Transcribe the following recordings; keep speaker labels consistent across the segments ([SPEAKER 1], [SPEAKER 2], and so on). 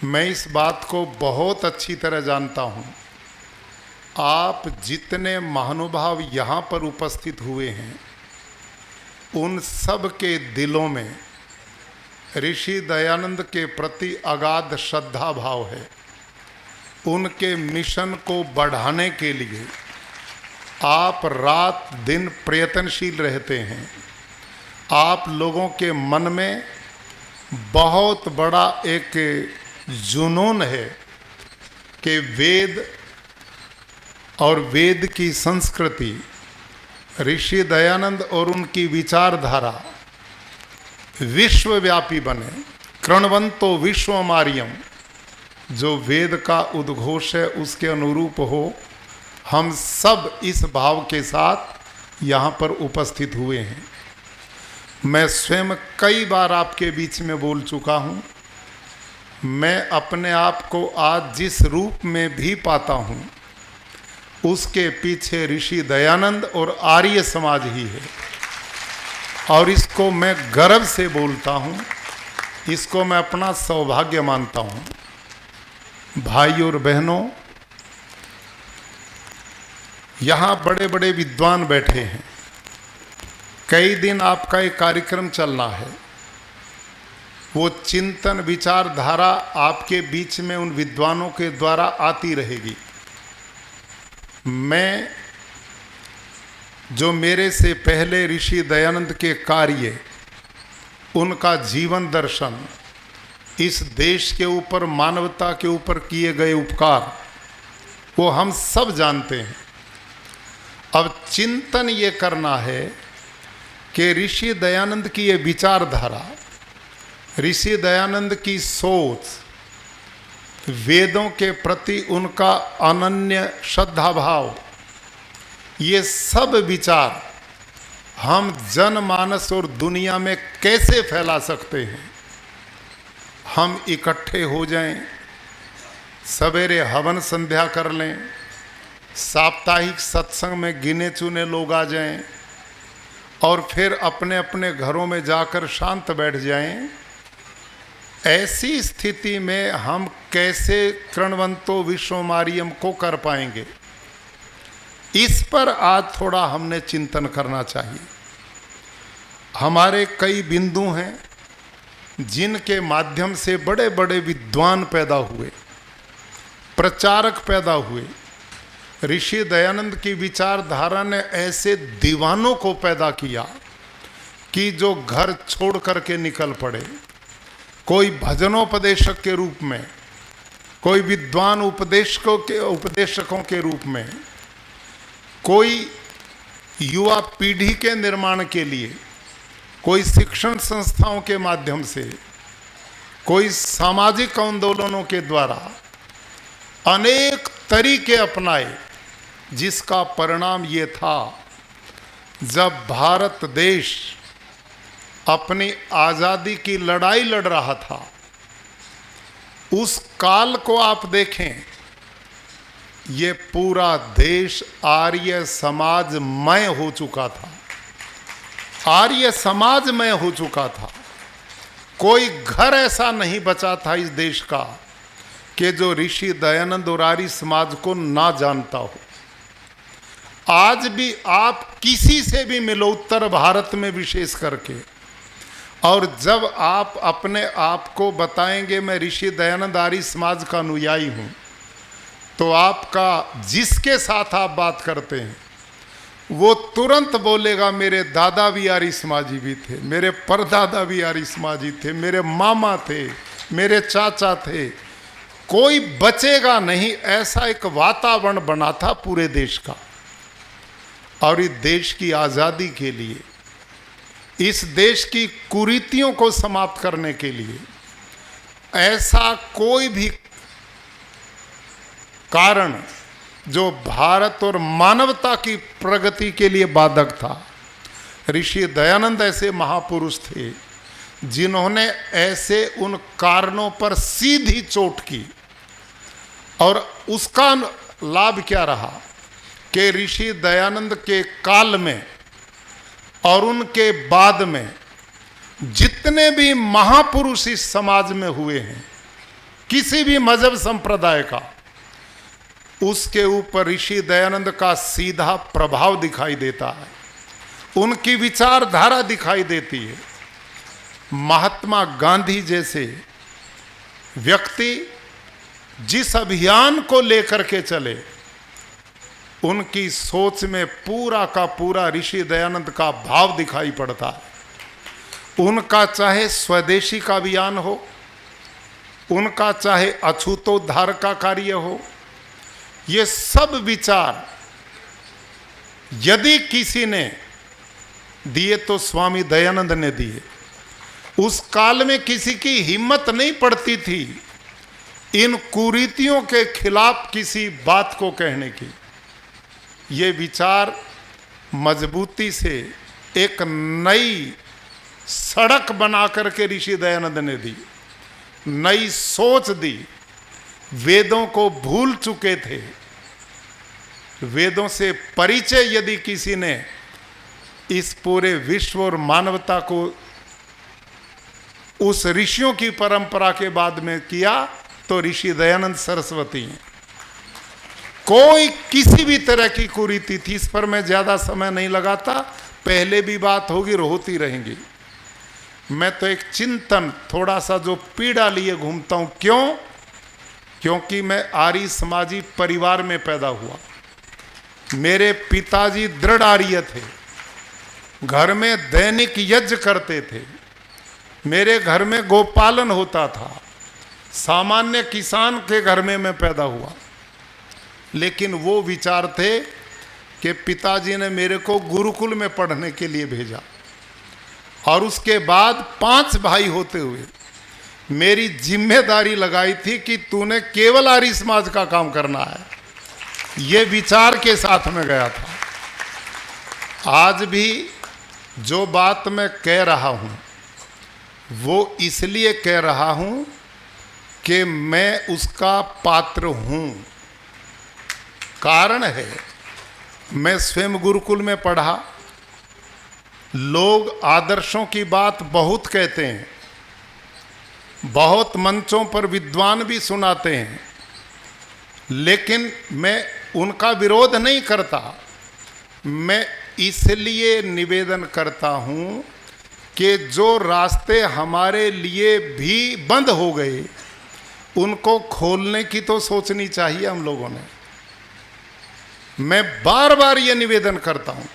[SPEAKER 1] मैं इस बात को बहुत अच्छी तरह जानता हूँ। आप जितने महानुभाव यहाँ पर उपस्थित हुए हैं, उन सब के दिलों में ऋषि दयानंद के प्रति अगाध श्रद्धा भाव है। उनके मिशन को बढ़ाने के लिए आप रात दिन प्रयत्नशील रहते हैं। आप लोगों के मन में बहुत बड़ा एक जुनून है कि वेद और वेद की संस्कृति, ऋषि दयानंद और उनकी विचारधारा विश्वव्यापी बने। कृण्वन्तो विश्वमार्यम, जो वेद का उद्घोष है उसके अनुरूप हो। हम सब इस भाव के साथ यहाँ पर उपस्थित हुए हैं। मैं स्वयं कई बार आपके बीच में बोल चुका हूँ। मैं अपने आप को आज जिस रूप में भी पाता हूँ, उसके पीछे ऋषि दयानंद और आर्य समाज ही है। और इसको मैं गर्व से बोलता हूँ, इसको मैं अपना सौभाग्य मानता हूँ। भाई और बहनों, यहाँ बड़े बड़े विद्वान बैठे हैं। कई दिन आपका एक कार्यक्रम चलना है। वो चिंतन विचारधारा आपके बीच में उन विद्वानों के द्वारा आती रहेगी। मैं जो मेरे से पहले ऋषि दयानंद के कार्य, उनका जीवन दर्शन, इस देश के ऊपर, मानवता के ऊपर किए गए उपकार, वो हम सब जानते हैं। अब चिंतन ये करना है कि ऋषि दयानंद की ये विचारधारा, ऋषि दयानंद की सोच, वेदों के प्रति उनका अनन्य श्रद्धा भाव, ये सब विचार हम जनमानस और दुनिया में कैसे फैला सकते हैं। हम इकट्ठे हो जाएं, सवेरे हवन संध्या कर लें, साप्ताहिक सत्संग में गिने चुने लोग आ जाएं और फिर अपने अपने घरों में जाकर शांत बैठ जाएं। ऐसी स्थिति में हम कैसे कृण्वन्तो विश्वमार्यम को कर पाएंगे, इस पर आज थोड़ा हमने चिंतन करना चाहिए। हमारे कई बिंदु हैं जिनके माध्यम से बड़े बड़े विद्वान पैदा हुए, प्रचारक पैदा हुए। ऋषि दयानंद की विचारधारा ने ऐसे दीवानों को पैदा किया कि जो घर छोड़ करके निकल पड़े। कोई भजनोपदेशक के रूप में, कोई विद्वान उपदेशकों के रूप में, कोई युवा पीढ़ी के निर्माण के लिए, कोई शिक्षण संस्थाओं के माध्यम से, कोई सामाजिक आंदोलनों के द्वारा अनेक तरीके अपनाए, जिसका परिणाम ये था, जब भारत देश अपनी आज़ादी की लड़ाई लड़ रहा था, उस काल को आप देखें, ये पूरा देश आर्य समाजमय हो चुका था। आर्य समाजमय हो चुका था। कोई घर ऐसा नहीं बचा था इस देश का कि जो ऋषि दयानंद और आर्य समाज को ना जानता हो। आज भी आप किसी से भी मिलो, उत्तर भारत में विशेष करके, और जब आप अपने आप को बताएंगे मैं ऋषि दयानंद आर्य समाज का अनुयायी हूँ, तो आपका, जिसके साथ आप बात करते हैं, वो तुरंत बोलेगा मेरे दादा भी आर्य समाजी भी थे, मेरे परदादा भी आर्य समाजी थे, मेरे मामा थे, मेरे चाचा थे। कोई बचेगा नहीं। ऐसा एक वातावरण बना था पूरे देश का। और इस देश की आज़ादी के लिए, इस देश की कुरीतियों को समाप्त करने के लिए ऐसा कोई भी कारण जो भारत और मानवता की प्रगति के लिए बाधक था, ऋषि दयानंद ऐसे महापुरुष थे जिन्होंने ऐसे उन कारणों पर सीधी चोट की। और उसका लाभ क्या रहा कि ऋषि दयानंद के काल में और उनके बाद में जितने भी महापुरुष इस समाज में हुए हैं, किसी भी मजहब संप्रदाय का, उसके ऊपर ऋषि दयानंद का सीधा प्रभाव दिखाई देता है, उनकी विचारधारा दिखाई देती है। महात्मा गांधी जैसे व्यक्ति जिस अभियान को लेकर के चले, उनकी सोच में पूरा का पूरा ऋषि दयानंद का भाव दिखाई पड़ता है। उनका चाहे स्वदेशी का अभियान हो, उनका चाहे अछूतोद्धार का कार्य हो, ये सब विचार यदि किसी ने दिए तो स्वामी दयानंद ने दिए। उस काल में किसी की हिम्मत नहीं पड़ती थी इन कुरीतियों के खिलाफ किसी बात को कहने की। ये विचार मजबूती से एक नई सड़क बना करके ऋषि दयानंद ने दी, नई सोच दी। वेदों को भूल चुके थे, वेदों से परिचय यदि किसी ने इस पूरे विश्व और मानवता को उस ऋषियों की परंपरा के बाद में किया तो ऋषि दयानंद सरस्वती हैं। कोई किसी भी तरह की कुरीति थी, इस पर मैं ज्यादा समय नहीं लगाता, पहले भी बात होगी और होती रहेंगी। मैं तो एक चिंतन, थोड़ा सा जो पीड़ा लिए घूमता हूं। क्यों? क्योंकि मैं आर्य समाजी परिवार में पैदा हुआ। मेरे पिताजी दृढ़ आर्य थे, घर में दैनिक यज्ञ करते थे, मेरे घर में गोपालन होता था, सामान्य किसान के घर में मैं पैदा हुआ। लेकिन वो विचार थे कि पिताजी ने मेरे को गुरुकुल में पढ़ने के लिए भेजा और उसके बाद 5 भाई होते हुए मेरी जिम्मेदारी लगाई थी कि तूने केवल आर्य समाज का काम करना है। ये विचार के साथ में गया था। आज भी जो बात मैं कह रहा हूँ वो इसलिए कह रहा हूँ कि मैं उसका पात्र हूँ। कारण है, मैं स्वयं गुरुकुल में पढ़ा। लोग आदर्शों की बात बहुत कहते हैं, बहुत मंचों पर विद्वान भी सुनाते हैं, लेकिन मैं उनका विरोध नहीं करता। मैं इसलिए निवेदन करता हूँ कि जो रास्ते हमारे लिए भी बंद हो गए उनको खोलने की तो सोचनी चाहिए हम लोगों ने। मैं बार बार ये निवेदन करता हूँ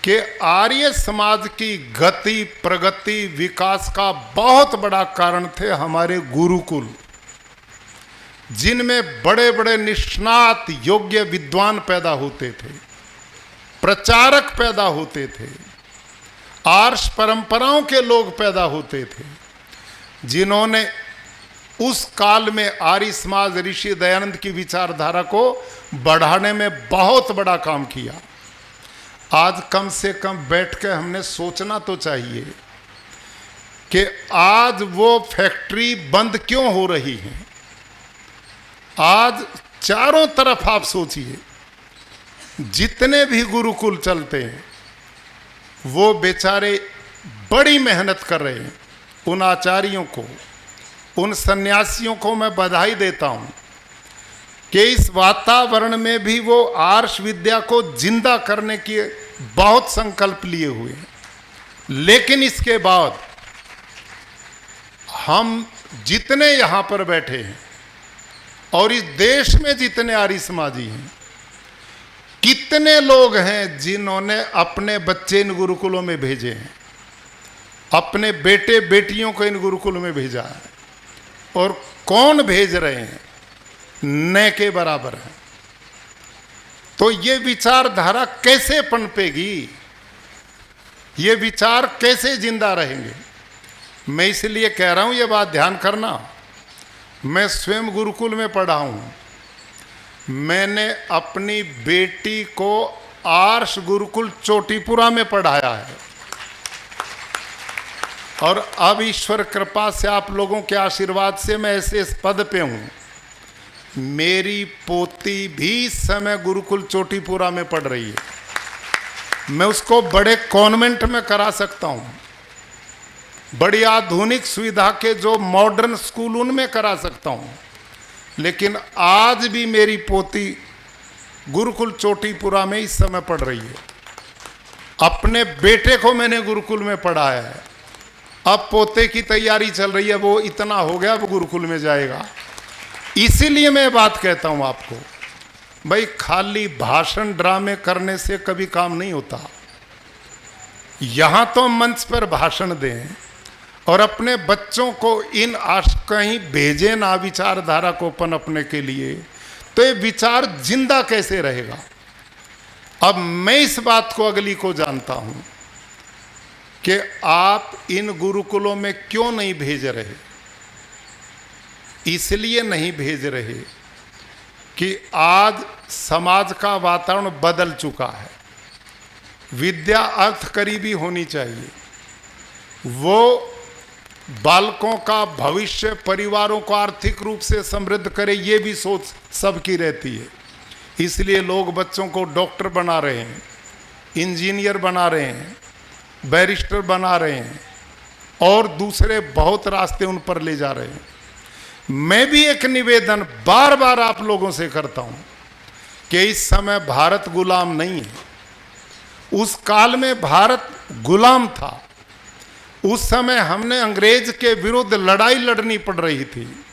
[SPEAKER 1] कि आर्य समाज की गति, प्रगति, विकास का बहुत बड़ा कारण थे हमारे गुरुकुल, जिनमें बड़े बड़े निष्णात योग्य विद्वान पैदा होते थे, प्रचारक पैदा होते थे, आर्ष परंपराओं के लोग पैदा होते थे, जिन्होंने उस काल में आर्य समाज ऋषि दयानंद की विचारधारा को बढ़ाने में बहुत बड़ा काम किया। आज कम से कम बैठ के हमने सोचना तो चाहिए कि आज वो फैक्ट्री बंद क्यों हो रही है। आज चारों तरफ आप सोचिए, जितने भी गुरुकुल चलते हैं वो बेचारे बड़ी मेहनत कर रहे हैं। उन आचार्यों को, उन सन्यासियों को मैं बधाई देता हूं कि इस वातावरण में भी वो आर्ष विद्या को जिंदा करने की बहुत संकल्प लिए हुए हैं। लेकिन इसके बाद हम जितने यहाँ पर बैठे हैं और इस देश में जितने आर्य समाजी हैं, कितने लोग हैं जिन्होंने अपने बच्चे इन गुरुकुलों में भेजे हैं, अपने बेटे बेटियों को इन गुरुकुलों में भेजा है, और कौन भेज रहे हैं, न के बराबर है। तो ये विचारधारा कैसे पनपेगी, ये विचार कैसे जिंदा रहेंगे। मैं इसलिए कह रहा हूं, ये बात ध्यान करना, मैं स्वयं गुरुकुल में पढ़ा हूं। मैंने अपनी बेटी को आर्ष गुरुकुल चोटीपुरा में पढ़ाया है, और अब ईश्वर कृपा से, आप लोगों के आशीर्वाद से मैं ऐसे इस पद पे हूं। मेरी पोती भी इस समय गुरुकुल चोटीपुरा में पढ़ रही है। मैं उसको बड़े कॉन्वेंट में करा सकता हूं, बड़ी आधुनिक सुविधा के जो मॉडर्न स्कूल उनमें करा सकता हूँ, लेकिन आज भी मेरी पोती गुरुकुल चोटीपुरा में इस समय पढ़ रही है। अपने बेटे को मैंने गुरुकुल में पढ़ाया है, अब पोते की तैयारी चल रही है, वो इतना हो गया वो गुरुकुल में जाएगा। इसीलिए मैं बात कहता हूँ आपको, भाई खाली भाषण ड्रामे करने से कभी काम नहीं होता। यहाँ तो मंच पर भाषण दें और अपने बच्चों को इन कहीं भेजें ना विचारधारा को पनपने के लिए, तो ये विचार जिंदा कैसे रहेगा। अब मैं इस बात को अगली को जानता हूं कि आप इन गुरुकुलों में क्यों नहीं भेज रहे। इसलिए नहीं भेज रहे कि आज समाज का वातावरण बदल चुका है। विद्या अर्थ करीबी होनी चाहिए, वो बालकों का भविष्य, परिवारों को आर्थिक रूप से समृद्ध करे, ये भी सोच सबकी रहती है। इसलिए लोग बच्चों को डॉक्टर बना रहे हैं, इंजीनियर बना रहे हैं, बैरिस्टर बना रहे हैं और दूसरे बहुत रास्ते उन पर ले जा रहे हैं। मैं भी एक निवेदन बार बार आप लोगों से करता हूं कि इस समय भारत गुलाम नहीं है। उस काल में भारत गुलाम था, उस समय हमने अंग्रेज के विरुद्ध लड़ाई लड़नी पड़ रही थी।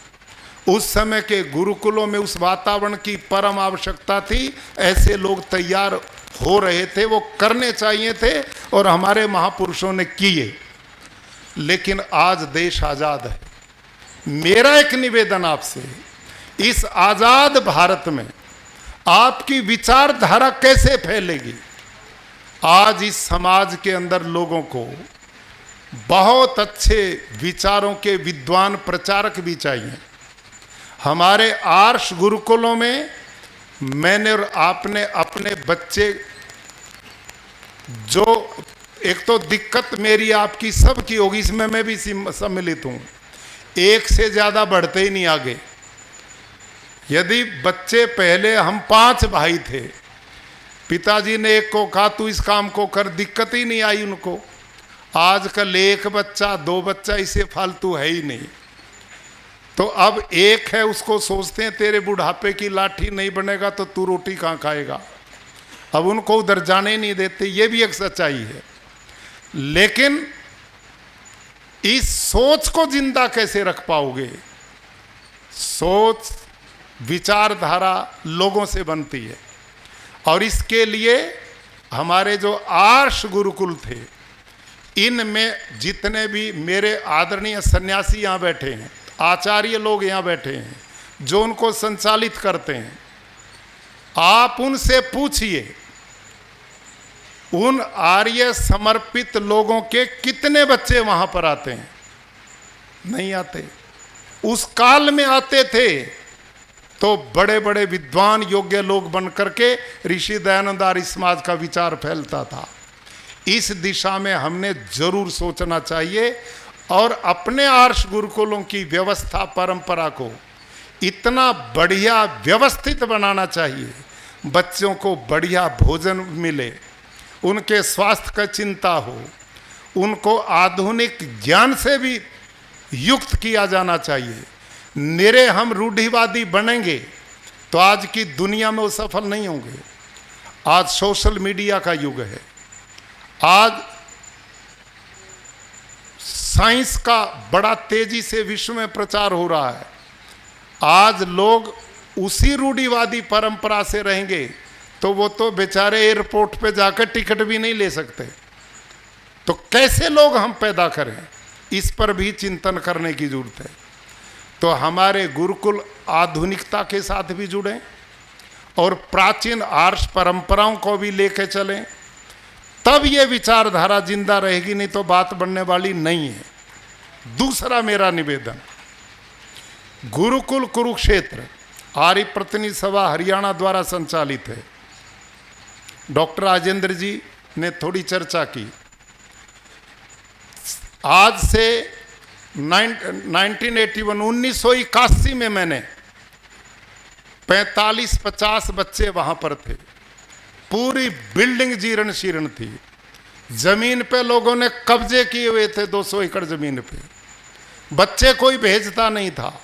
[SPEAKER 1] उस समय के गुरुकुलों में उस वातावरण की परम आवश्यकता थी, ऐसे लोग तैयार हो रहे थे, वो करने चाहिए थे और हमारे महापुरुषों ने किए। लेकिन आज देश आज़ाद है। मेरा एक निवेदन आपसे, इस आज़ाद भारत में आपकी विचारधारा कैसे फैलेगी। आज इस समाज के अंदर लोगों को बहुत अच्छे विचारों के विद्वान प्रचारक भी चाहिए। हमारे आर्ष गुरुकुलों में मैंने और आपने अपने बच्चे, जो एक तो दिक्कत मेरी आपकी सबकी होगी, इसमें मैं भी सम्मिलित हूँ, एक से ज़्यादा बढ़ते ही नहीं आगे। यदि बच्चे, पहले हम 5 भाई थे, पिताजी ने एक को कहा तू इस काम को कर, दिक्कत ही नहीं आई उनको। आजकल 1 बच्चा 2 बच्चा, इसे फालतू है ही नहीं। तो अब एक है, उसको सोचते हैं तेरे बुढ़ापे की लाठी नहीं बनेगा तो तू रोटी कहाँ खाएगा। अब उनको उधर जाने नहीं देते, ये भी एक सच्चाई है। लेकिन इस सोच को जिंदा कैसे रख पाओगे। सोच, विचारधारा लोगों से बनती है और इसके लिए हमारे जो आर्ष गुरुकुल थे, इनमें जितने भी मेरे आदरणीय सन्यासी यहाँ बैठे हैं, आचार्य लोग यहाँ बैठे हैं जो उनको संचालित करते हैं, आप उनसे पूछिए उन आर्य समर्पित लोगों के कितने बच्चे वहां पर आते हैं। नहीं आते। उस काल में आते थे तो बड़े बड़े विद्वान योग्य लोग बन करके ऋषि दयानंद आर्य समाज का विचार फैलता था। इस दिशा में हमने जरूर सोचना चाहिए और अपने आर्ष गुरुकुलों की व्यवस्था, परंपरा को इतना बढ़िया व्यवस्थित बनाना चाहिए, बच्चों को बढ़िया भोजन मिले, उनके स्वास्थ्य का चिंता हो, उनको आधुनिक ज्ञान से भी युक्त किया जाना चाहिए। निरे हम रूढ़िवादी बनेंगे तो आज की दुनिया में वो सफल नहीं होंगे। आज सोशल मीडिया का युग है, आज साइंस का बड़ा तेजी से विश्व में प्रचार हो रहा है। आज लोग उसी रूढ़िवादी परंपरा से रहेंगे तो वो तो बेचारे एयरपोर्ट पे जाकर टिकट भी नहीं ले सकते। तो कैसे लोग हम पैदा करें, इस पर भी चिंतन करने की जरूरत है। तो हमारे गुरुकुल आधुनिकता के साथ भी जुड़ें और प्राचीन आर्ष परंपराओं को भी लेके चलें, तब ये विचारधारा जिंदा रहेगी, नहीं तो बात बनने वाली नहीं है। दूसरा मेरा निवेदन, गुरुकुल कुरुक्षेत्र आर्य प्रतिनिधि सभा हरियाणा द्वारा संचालित है। डॉक्टर राजेंद्र जी ने थोड़ी चर्चा की। आज से 1981 में मैंने 45-50 बच्चे वहां पर थे। पूरी बिल्डिंग जीर्ण शीर्ण थी। जमीन पे लोगों ने कब्जे किए हुए थे, 200 एकड़ जमीन पे। बच्चे कोई भेजता नहीं था,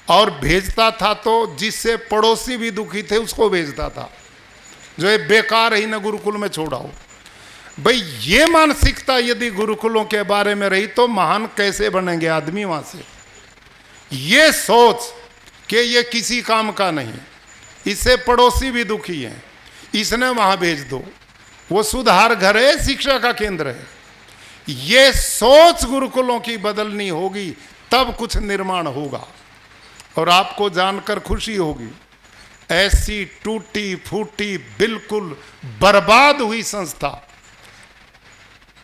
[SPEAKER 1] और भेजता था तो जिससे पड़ोसी भी दुखी थे उसको भेजता था, जो ये बेकार ही न गुरुकुल में छोड़ाओ। भाई ये मानसिकता यदि गुरुकुलों के बारे में रही तो महान कैसे बनेंगे आदमी वहां से। ये सोच कि ये किसी काम का नहीं, इससे पड़ोसी भी दुखी हैं, इसने वहां भेज दो, वो सुधार घर है, शिक्षा का केंद्र है। ये सोच गुरुकुलों की बदलनी होगी, तब कुछ निर्माण होगा। और आपको जानकर खुशी होगी, ऐसी टूटी फूटी बिल्कुल बर्बाद हुई संस्था,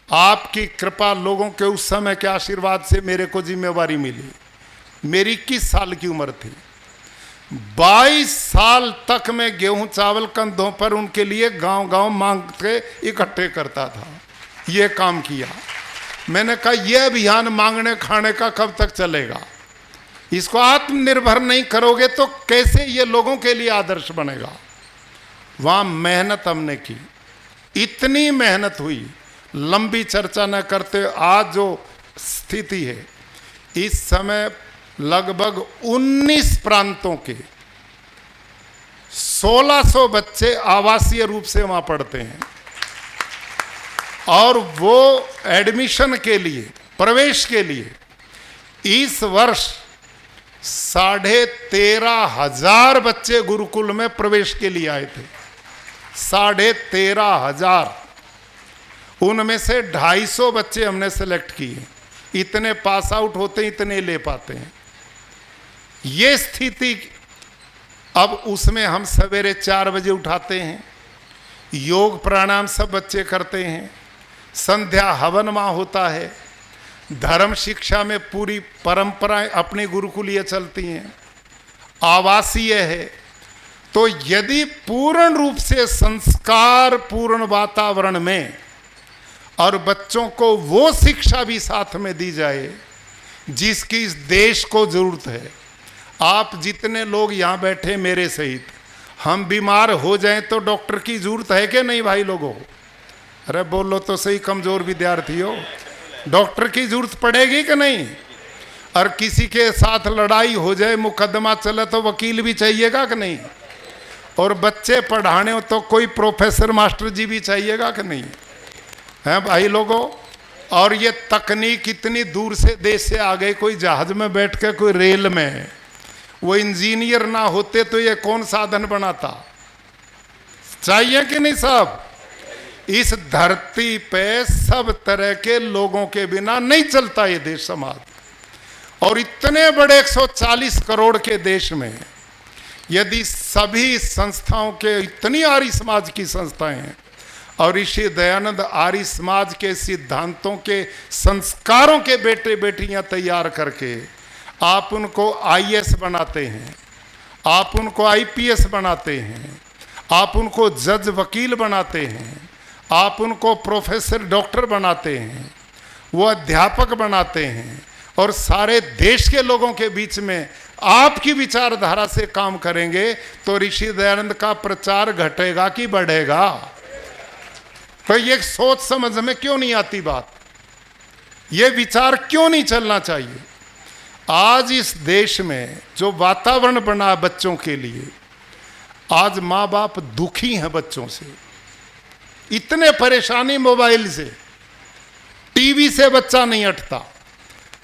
[SPEAKER 1] आपकी कृपा, लोगों के उस समय के आशीर्वाद से मेरे को जिम्मेवारी मिली। मेरी 21 साल की उम्र थी, 22 साल तक मैं गेहूं चावल कंधों पर उनके लिए गांव गांव मांग के इकट्ठे करता था। ये काम किया। मैंने कहा यह अभियान मांगने खाने का कब तक चलेगा? इसको आत्मनिर्भर नहीं करोगे तो कैसे ये लोगों के लिए आदर्श बनेगा? वहां मेहनत हमने की, इतनी मेहनत हुई, लंबी चर्चा न करते। आज जो स्थिति है, इस समय लगभग 19 प्रांतों के 1600 बच्चे आवासीय रूप से वहां पढ़ते हैं, और वो एडमिशन के लिए, प्रवेश के लिए इस वर्ष 13,500 बच्चे गुरुकुल में प्रवेश के लिए आए थे। 13,500, उनमें से 250 बच्चे हमने सेलेक्ट किए। इतने पास आउट होते, इतने ले पाते हैं। ये स्थिति, अब उसमें हम सवेरे 4 बजे उठाते हैं, योग प्राणायाम सब बच्चे करते हैं, संध्या हवन वहाँ होता है, धर्म शिक्षा में पूरी परंपराएं अपनी गुरुकुलीय चलती हैं, आवासीय है। तो यदि पूर्ण रूप से संस्कार पूर्ण वातावरण में और बच्चों को वो शिक्षा भी साथ में दी जाए जिसकी इस देश को जरूरत है। आप जितने लोग यहाँ बैठे मेरे सहित, हम बीमार हो जाएं तो डॉक्टर की जरूरत है कि नहीं भाई लोगों? अरे बोलो तो सही, कमजोर विद्यार्थी हो, डॉक्टर की जरूरत पड़ेगी कि नहीं? और किसी के साथ लड़ाई हो जाए, मुकदमा चले तो वकील भी चाहिएगा कि नहीं? और बच्चे पढ़ाने हो तो कोई प्रोफेसर मास्टर जी भी चाहिएगा कि नहीं? हैं भाई लोगों? और ये तकनीक इतनी दूर से देश से आ गई, कोई जहाज में बैठ के, कोई रेल में है। वो इंजीनियर ना होते तो ये कौन साधन बनाता? चाहिए कि नहीं साहब? इस धरती पे सब तरह के लोगों के बिना नहीं चलता ये देश समाज। और इतने बड़े 140 करोड़ के देश में यदि सभी संस्थाओं के, इतनी आर्य समाज की संस्थाएं हैं, और ऋषि दयानंद आर्य समाज के सिद्धांतों के संस्कारों के बेटे बेटियां तैयार करके आप उनको आईएएस बनाते हैं, आप उनको आईपीएस बनाते हैं, आप उनको जज वकील बनाते हैं, आप उनको प्रोफेसर डॉक्टर बनाते हैं, वो अध्यापक बनाते हैं, और सारे देश के लोगों के बीच में आपकी विचारधारा से काम करेंगे तो ऋषि दयानंद का प्रचार घटेगा कि बढ़ेगा? तो ये सोच समझ में क्यों नहीं आती बात? ये विचार क्यों नहीं चलना चाहिए? आज इस देश में जो वातावरण बना बच्चों के लिए, आज माँ बाप दुखी हैं बच्चों से, इतने परेशानी मोबाइल से, टीवी से बच्चा नहीं हटता।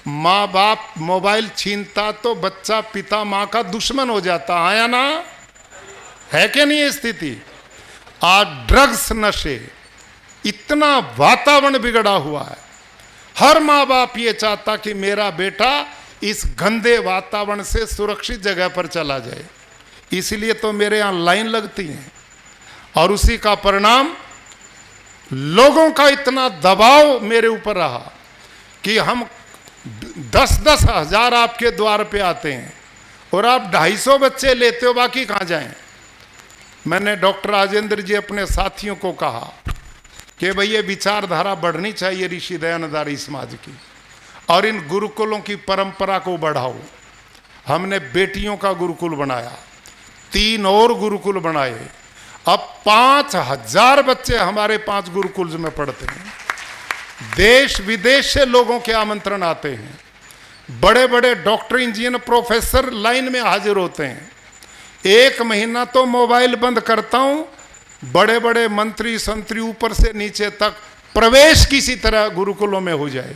[SPEAKER 1] माँ बाप मोबाइल छीनता तो बच्चा पिता माँ का दुश्मन हो जाता, आया ना? है कि नहीं ये स्थिति? आज ड्रग्स, नशे, इतना वातावरण बिगड़ा हुआ है। हर माँ बाप ये चाहता कि मेरा बेटा इस गंदे वातावरण से सुरक्षित जगह पर चला जाए। इसलिए तो मेरे यहाँ लाइन लगती है, और उसी का परिणाम लोगों का इतना दबाव मेरे ऊपर रहा कि हम 10-10 हजार आपके द्वार पे आते हैं और आप 250 बच्चे लेते हो, बाकी कहाँ जाएं? मैंने डॉक्टर राजेंद्र जी अपने साथियों को कहा कि भाई ये विचारधारा बढ़नी चाहिए ऋषि दयानंद आर्य समाज की, और इन गुरुकुलों की परंपरा को बढ़ाओ। हमने बेटियों का गुरुकुल बनाया, 3 और गुरुकुल बनाए, अब 5000 बच्चे हमारे 5 गुरुकुल में पढ़ते हैं। देश विदेश से लोगों के आमंत्रण आते हैं। बड़े बड़े डॉक्टर, इंजीनियर, प्रोफेसर लाइन में हाजिर होते हैं। 1 महीना तो मोबाइल बंद करता हूं, बड़े बड़े मंत्री संतरी ऊपर से नीचे तक प्रवेश किसी तरह गुरुकुलों में हो जाए,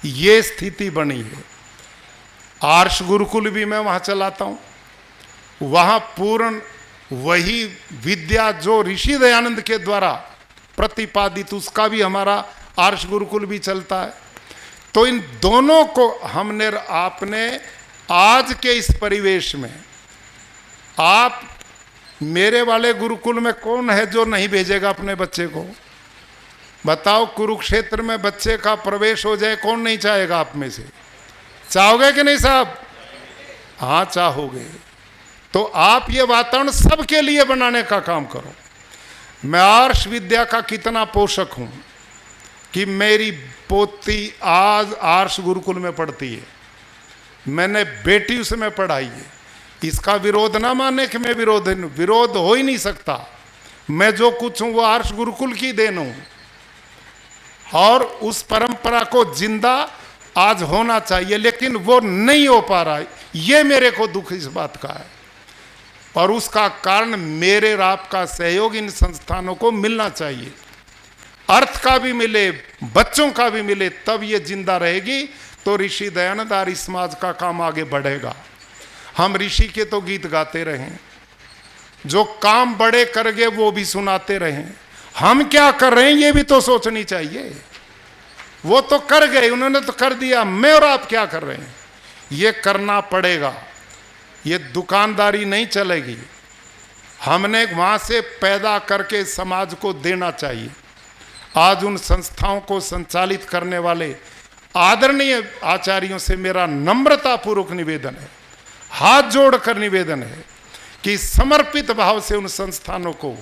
[SPEAKER 1] ये स्थिति बनी है। आर्ष गुरुकुल भी मैं वहां चलाता हूं। वहां पूर्ण वही विद्या जो ऋषि दयानंद के द्वारा प्रतिपादित, उसका भी हमारा आर्ष गुरुकुल भी चलता है। तो इन दोनों को हमने, आपने आज के इस परिवेश में, आप मेरे वाले गुरुकुल में कौन है जो नहीं भेजेगा अपने बच्चे को? बताओ, कुरुक्षेत्र में बच्चे का प्रवेश हो जाए, कौन नहीं चाहेगा आप में से? चाहोगे कि नहीं साहब? हाँ, चाहोगे। तो आप ये वातावरण सबके लिए बनाने का काम करो। मैं आर्ष विद्या का कितना पोषक हूं कि मेरी पोती आज आर्ष गुरुकुल में पढ़ती है, मैंने बेटी उसमें पढ़ाई है। इसका विरोध ना माने कि मैं विरोध हो ही नहीं सकता। मैं जो कुछ हूं वो आर्ष गुरुकुल की देन हूं, और उस परंपरा को जिंदा आज होना चाहिए, लेकिन वो नहीं हो पा रहा है। ये मेरे को दुख इस बात का है, और उसका कारण मेरे और आपका सहयोग इन संस्थानों को मिलना चाहिए। अर्थ का भी मिले, बच्चों का भी मिले, तब ये जिंदा रहेगी। तो ऋषि दयानंद आर्य समाज का काम आगे बढ़ेगा। हम ऋषि के तो गीत गाते रहें, जो काम बड़े कर गए वो भी सुनाते रहें। हम क्या कर रहे हैं ये भी तो सोचनी चाहिए। वो तो कर गए, उन्होंने तो कर दिया, मैं और आप क्या कर रहे हैं? ये करना पड़ेगा। ये दुकानदारी नहीं चलेगी। हमने वहां से पैदा करके समाज को देना चाहिए। आज उन संस्थाओं को संचालित करने वाले आदरणीय आचार्यों से मेरा नम्रतापूर्वक निवेदन है, हाथ जोड़कर निवेदन है कि समर्पित भाव से उन संस्थानों को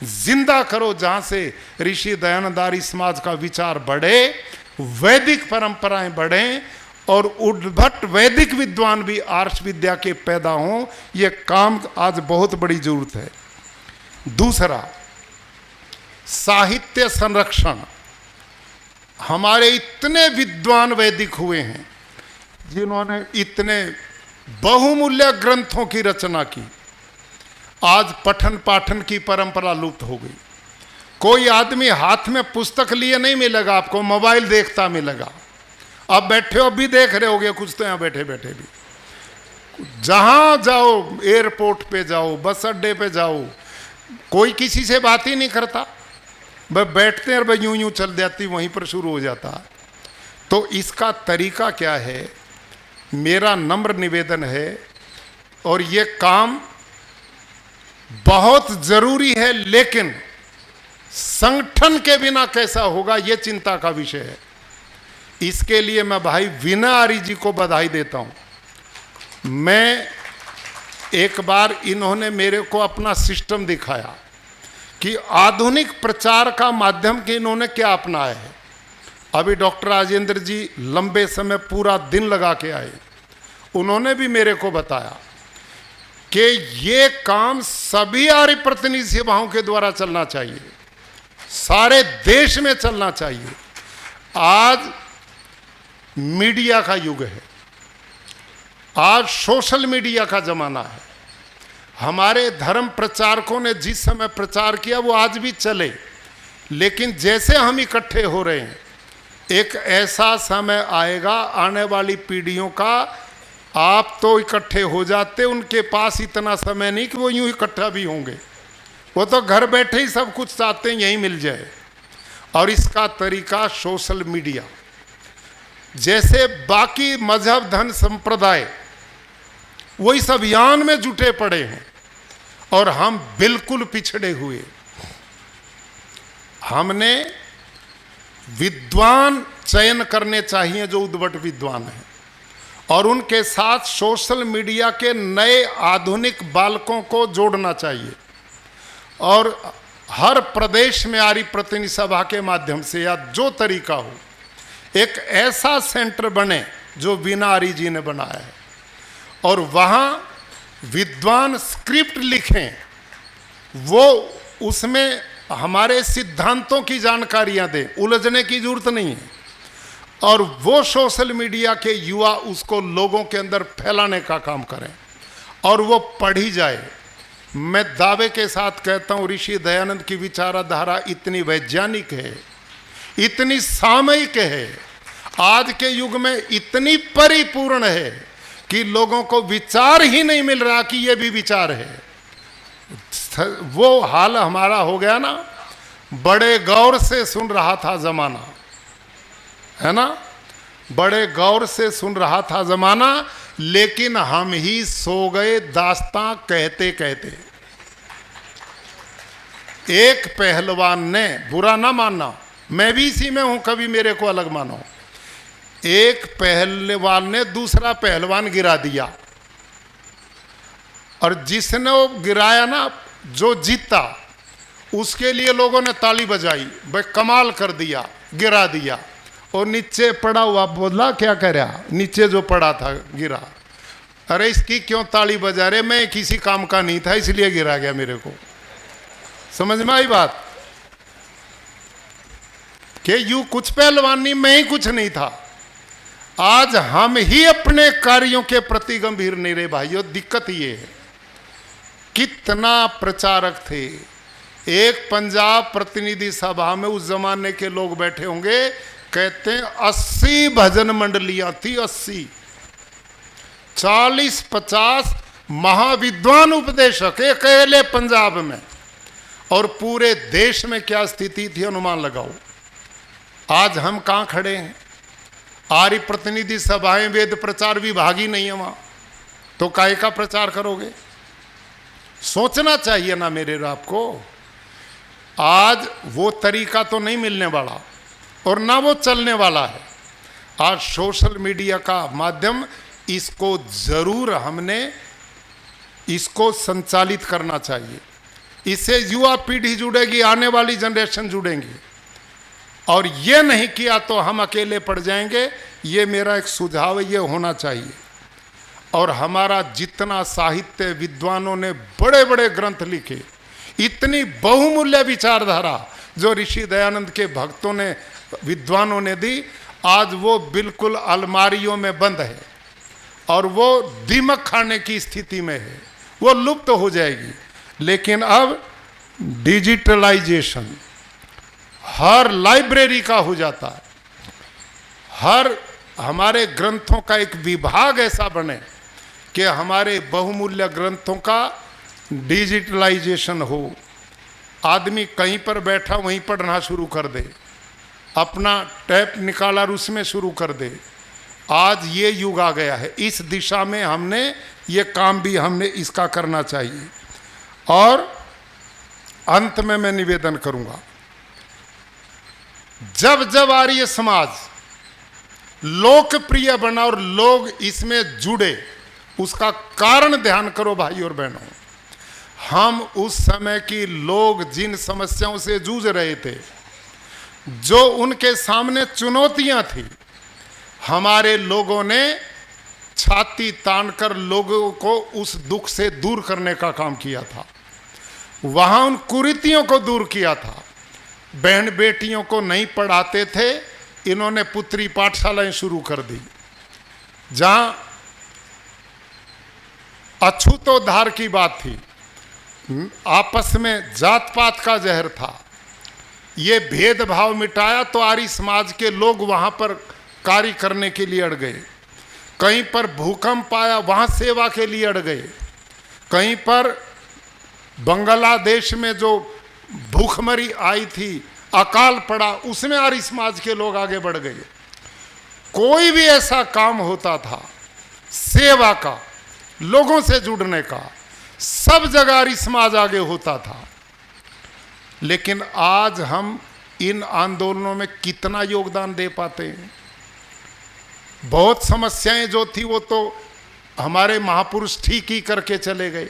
[SPEAKER 1] जिंदा करो, जहां से ऋषि दयानंद आर्य समाज का विचार बढ़े, वैदिक परंपराएं बढ़ें, और उद्भट वैदिक विद्वान भी आर्ष विद्या के पैदा हों। ये काम आज बहुत बड़ी जरूरत है। दूसरा, साहित्य संरक्षण। हमारे इतने विद्वान वैदिक हुए हैं जिन्होंने इतने बहुमूल्य ग्रंथों की रचना की, आज पठन पाठन की परंपरा लुप्त हो गई। कोई आदमी हाथ में पुस्तक लिए नहीं मिलेगा आपको, मोबाइल देखता मिलेगा। अब बैठे हो भी देख रहे होगे कुछ तो, यहाँ बैठे बैठे भी जहां जाओ, एयरपोर्ट पे जाओ, बस अड्डे पे जाओ, कोई किसी से बात ही नहीं करता, बस बैठते हैं और भाई यूं यूं चल जाती, वहीं पर शुरू हो जाता। तो इसका तरीका क्या है? मेरा नम्र निवेदन है, और ये काम बहुत जरूरी है, लेकिन संगठन के बिना कैसा होगा ये चिंता का विषय है। इसके लिए मैं भाई विनय आर्य जी को बधाई देता हूं। मैं एक बार, इन्होंने मेरे को अपना सिस्टम दिखाया कि आधुनिक प्रचार का माध्यम कि इन्होंने क्या अपनाया है। अभी डॉक्टर राजेंद्र जी लंबे समय पूरा दिन लगा के आए, उन्होंने भी मेरे को बताया कि ये काम सभी आर्य प्रतिनिधि सभाओं के द्वारा चलना चाहिए, सारे देश में चलना चाहिए। आज मीडिया का युग है, आज सोशल मीडिया का जमाना है। हमारे धर्म प्रचारकों ने जिस समय प्रचार किया वो आज भी चले, लेकिन जैसे हम इकट्ठे हो रहे हैं, एक ऐसा समय आएगा आने वाली पीढ़ियों का, आप तो इकट्ठे हो जाते, उनके पास इतना समय नहीं कि वो यूं इकट्ठा भी होंगे। वो तो घर बैठे ही सब कुछ चाहते हैं यहीं मिल जाए। और इसका तरीका सोशल मीडिया, जैसे बाकी मजहब धन संप्रदाय वो इस अभियान में जुटे पड़े हैं, और हम बिल्कुल पिछड़े हुए। हमने विद्वान चयन करने चाहिए जो उद्भट विद्वान हैं, और उनके साथ सोशल मीडिया के नए आधुनिक बालकों को जोड़ना चाहिए। और हर प्रदेश में आर्य प्रतिनिधि सभा के माध्यम से या जो तरीका हो, एक ऐसा सेंटर बने जो विनय आर्य जी ने बनाया है, और वहाँ विद्वान स्क्रिप्ट लिखें, वो उसमें हमारे सिद्धांतों की जानकारियां दें, उलझने की जरूरत नहीं है। और वो सोशल मीडिया के युवा उसको लोगों के अंदर फैलाने का काम करें और वो पढ़ी जाए। मैं दावे के साथ कहता हूँ ऋषि दयानंद की विचारधारा इतनी वैज्ञानिक है, इतनी सामयिक है, आज के युग में इतनी परिपूर्ण है कि लोगों को विचार ही नहीं मिल रहा कि ये भी विचार है। वो हाल हमारा हो गया ना, बड़े गौर से सुन रहा था जमाना, है ना, बड़े गौर से सुन रहा था जमाना, लेकिन हम ही सो गए दास्तां कहते कहते। एक पहलवान ने, बुरा ना मानना, मैं भी इसी में हूं, कभी मेरे को अलग मानो, एक पहलवान ने दूसरा पहलवान गिरा दिया और जिसने वो गिराया ना, जो जीता, उसके लिए लोगों ने ताली बजाई, भाई कमाल कर दिया, गिरा दिया। और नीचे पड़ा हुआ बोला क्या कह रहा, नीचे जो पड़ा था गिरा, अरे इसकी क्यों ताली बजा रहे, मैं किसी काम का नहीं था इसलिए गिरा गया मेरे को। समझ में आई बात कि यू कुछ पहलवान नहीं, मैं ही कुछ नहीं था। आज हम ही अपने कार्यों के प्रति गंभीर नहीं रहे भाइयों। दिक्कत ये है, कितना प्रचारक थे। एक पंजाब प्रतिनिधि सभा में उस जमाने के लोग बैठे होंगे, कहते हैं 80 भजन मंडलियां थी, 80, 40-50 महाविद्वान उपदेशक अकेले पंजाब में, और पूरे देश में क्या स्थिति थी अनुमान लगाओ। आज हम कहां खड़े हैं? आर्य प्रतिनिधि सभाएं, वेद प्रचार विभाग ही नहीं है वहां, तो काहे का प्रचार करोगे? सोचना चाहिए ना मेरे आपको। आज वो तरीका तो नहीं मिलने वाला और ना वो चलने वाला है। आज सोशल मीडिया का माध्यम, इसको जरूर हमने इसको संचालित करना चाहिए। इससे युवा पीढ़ी जुड़ेगी, आने वाली जनरेशन जुड़ेंगी, और ये नहीं किया तो हम अकेले पड़ जाएंगे। ये मेरा एक सुझाव है, ये होना चाहिए। और हमारा जितना साहित्य, विद्वानों ने बड़े बड़े ग्रंथ लिखे, इतनी बहुमूल्य विचारधारा जो ऋषि दयानंद के भक्तों ने, विद्वानों ने दी, आज वो बिल्कुल अलमारियों में बंद है और वो दीमक खाने की स्थिति में है, वो लुप्त हो जाएगी। लेकिन अब डिजिटलाइजेशन हर लाइब्रेरी का हो जाता है, हर हमारे ग्रंथों का एक विभाग ऐसा बने कि हमारे बहुमूल्य ग्रंथों का डिजिटलाइजेशन हो। आदमी कहीं पर बैठा वहीं पढ़ना शुरू कर दे, अपना टैप निकाला और उसमें शुरू कर दे। आज ये युग आ गया है, इस दिशा में हमने ये काम भी हमने इसका करना चाहिए। और अंत में मैं निवेदन करूंगा, जब जब आर्य समाज लोकप्रिय बना और लोग इसमें जुड़े, उसका कारण ध्यान करो भाई और बहनों। हम उस समय की लोग जिन समस्याओं से जूझ रहे थे, जो उनके सामने चुनौतियां थी, हमारे लोगों ने छाती तानकर लोगों को उस दुख से दूर करने का काम किया था। वहां उन कुरीतियों को दूर किया था। बहन बेटियों को नहीं पढ़ाते थे, इन्होंने पुत्री पाठशालाएं शुरू कर दी। जहां अछूतोद्धार की बात थी, आपस में जात पात का जहर था, ये भेदभाव मिटाया तो आर्य समाज के लोग वहां पर कार्य करने के लिए अड़ गए। कहीं पर भूकंप आया, वहां सेवा के लिए अड़ गए। कहीं पर बांग्लादेश में जो भूखमरी आई थी, अकाल पड़ा, उसमें आर्य समाज के लोग आगे बढ़ गए। कोई भी ऐसा काम होता था सेवा का, लोगों से जुड़ने का, सब जगह आर्य समाज आगे होता था। लेकिन आज हम इन आंदोलनों में कितना योगदान दे पाते हैं? बहुत समस्याएं जो थी वो तो हमारे महापुरुष ठीक ही करके चले गए।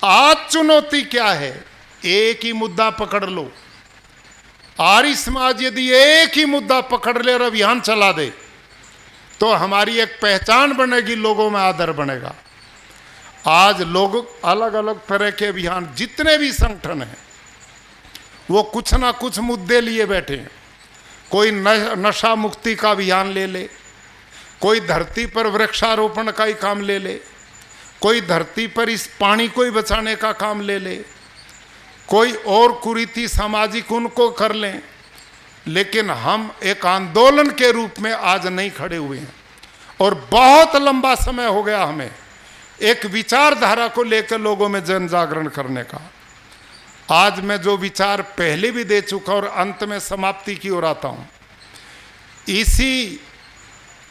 [SPEAKER 1] आज चुनौती क्या है? एक ही मुद्दा पकड़ लो। आर्य समाज यदि एक ही मुद्दा पकड़ ले और अभियान चला दे तो हमारी एक पहचान बनेगी, लोगों में आदर बनेगा। आज लोग अलग अलग तरह के अभियान, जितने भी संगठन हैं, वो कुछ ना कुछ मुद्दे लिए बैठे हैं। कोई नशा मुक्ति का अभियान ले ले, कोई धरती पर वृक्षारोपण का ही काम ले ले, कोई धरती पर इस पानी को ही बचाने का काम ले ले, कोई और कुरीति सामाजिक उनको कर लें। लेकिन हम एक आंदोलन के रूप में आज नहीं खड़े हुए हैं, और बहुत लंबा समय हो गया हमें एक विचारधारा को लेकर लोगों में जन जागरण करने का। आज मैं जो विचार पहले भी दे चुका और अंत में समाप्ति की ओर आता हूं। इसी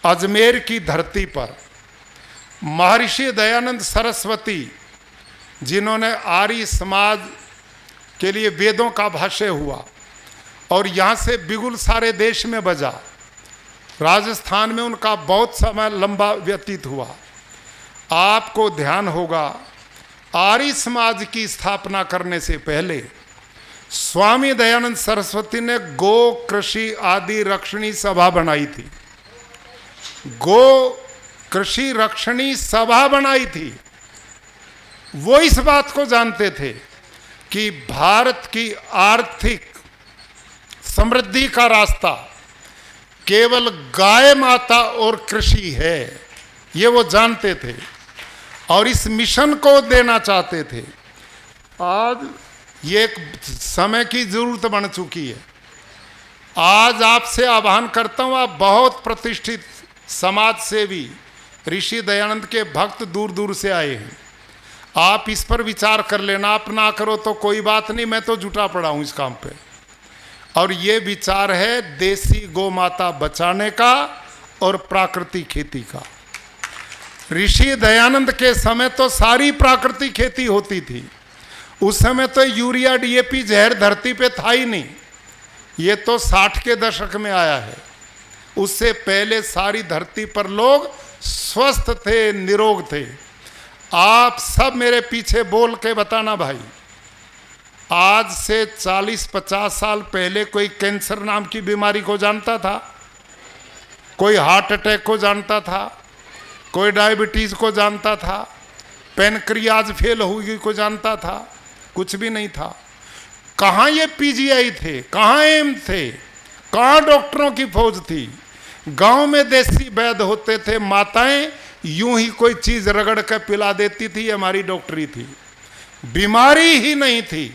[SPEAKER 1] अजमेर की धरती पर महर्षि दयानंद सरस्वती, जिन्होंने आर्य समाज के लिए वेदों का भाष्य हुआ और यहाँ से बिगुल सारे देश में बजा, राजस्थान में उनका बहुत समय लंबा व्यतीत हुआ। आपको ध्यान होगा, आर्य समाज की स्थापना करने से पहले स्वामी दयानंद सरस्वती ने गो कृषि आदि रक्षणी सभा बनाई थी। गो कृषि रक्षणी सभा बनाई थी। वो इस बात को जानते थे कि भारत की आर्थिक समृद्धि का रास्ता केवल गाय माता और कृषि है, ये वो जानते थे और इस मिशन को देना चाहते थे। आज ये एक समय की जरूरत बन चुकी है। आज आपसे आह्वान करता हूँ, आप बहुत प्रतिष्ठित समाज सेवी ऋषि दयानंद के भक्त दूर दूर से आए हैं, आप इस पर विचार कर लेना। आप ना करो तो कोई बात नहीं, मैं तो जुटा पड़ा हूँ इस काम पे। और ये विचार है देसी गौ माता बचाने का और प्राकृतिक खेती का। ऋषि दयानंद के समय तो सारी प्राकृतिक खेती होती थी। उस समय तो यूरिया डीएपी जहर धरती पे था ही नहीं। ये तो 60 के दशक में आया है। उससे पहले सारी धरती पर लोग स्वस्थ थे, निरोग थे। आप सब मेरे पीछे बोल के बताना भाई, आज से 40-50 साल पहले कोई कैंसर नाम की बीमारी को जानता था? कोई हार्ट अटैक को जानता था? कोई डायबिटीज को जानता था? पेनक्रियाज फेल हुई को जानता था? कुछ भी नहीं था। कहाँ ये पीजीआई थे, कहाँ एम थे, कहाँ डॉक्टरों की फौज थी? गांव में देसी वैद्य होते थे, माताएं यूं ही कोई चीज रगड़ कर पिला देती थी, हमारी डॉक्टरी थी। बीमारी ही नहीं थी।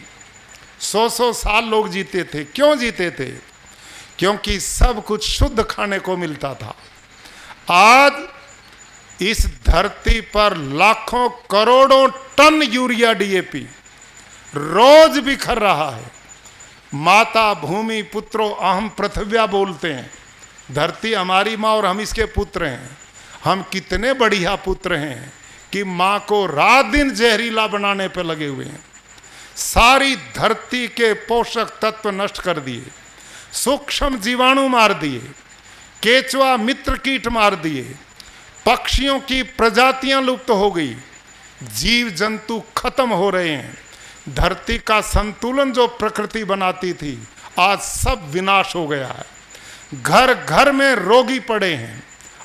[SPEAKER 1] 100 साल लोग जीते थे। क्यों जीते थे? क्योंकि सब कुछ शुद्ध खाने को मिलता था। आज इस धरती पर लाखों करोड़ों टन यूरिया डीएपी रोज बिखर रहा है। माता भूमि पुत्रो अहम पृथ्व्या बोलते हैं। धरती हमारी माँ और हम इसके पुत्र हैं। हम कितने बढ़िया पुत्र हैं कि माँ को रात दिन जहरीला बनाने पर लगे हुए हैं। सारी धरती के पोषक तत्व नष्ट कर दिए, सूक्ष्म जीवाणु मार दिए, केचुआ मित्र कीट मार दिए, पक्षियों की प्रजातियां लुप्त हो गई, जीव जंतु खत्म हो रहे हैं। धरती का संतुलन जो प्रकृति बनाती थी, आज सब विनाश हो गया है। घर घर में रोगी पड़े हैं,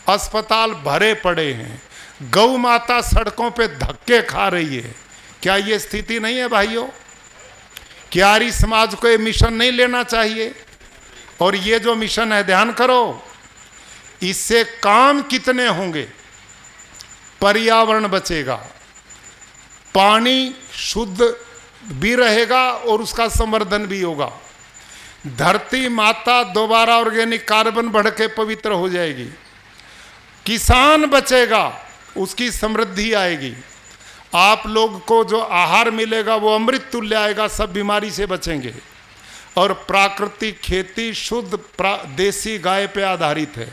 [SPEAKER 1] अस्पताल भरे पड़े हैं, गौ माता सड़कों पे धक्के खा रही है। क्या ये स्थिति नहीं है भाइयों? क्या आर्य समाज को ये मिशन नहीं लेना चाहिए? और ये जो मिशन है, ध्यान करो, इससे काम कितने होंगे? पर्यावरण बचेगा, पानी शुद्ध भी रहेगा और उसका संवर्धन भी होगा। धरती माता दोबारा ऑर्गेनिक कार्बन बढ़ के पवित्र हो जाएगी। किसान बचेगा, उसकी समृद्धि आएगी। आप लोग को जो आहार मिलेगा वो अमृत तुल्य आएगा, सब बीमारी से बचेंगे। और प्राकृतिक खेती शुद्ध देसी गाय पे आधारित है।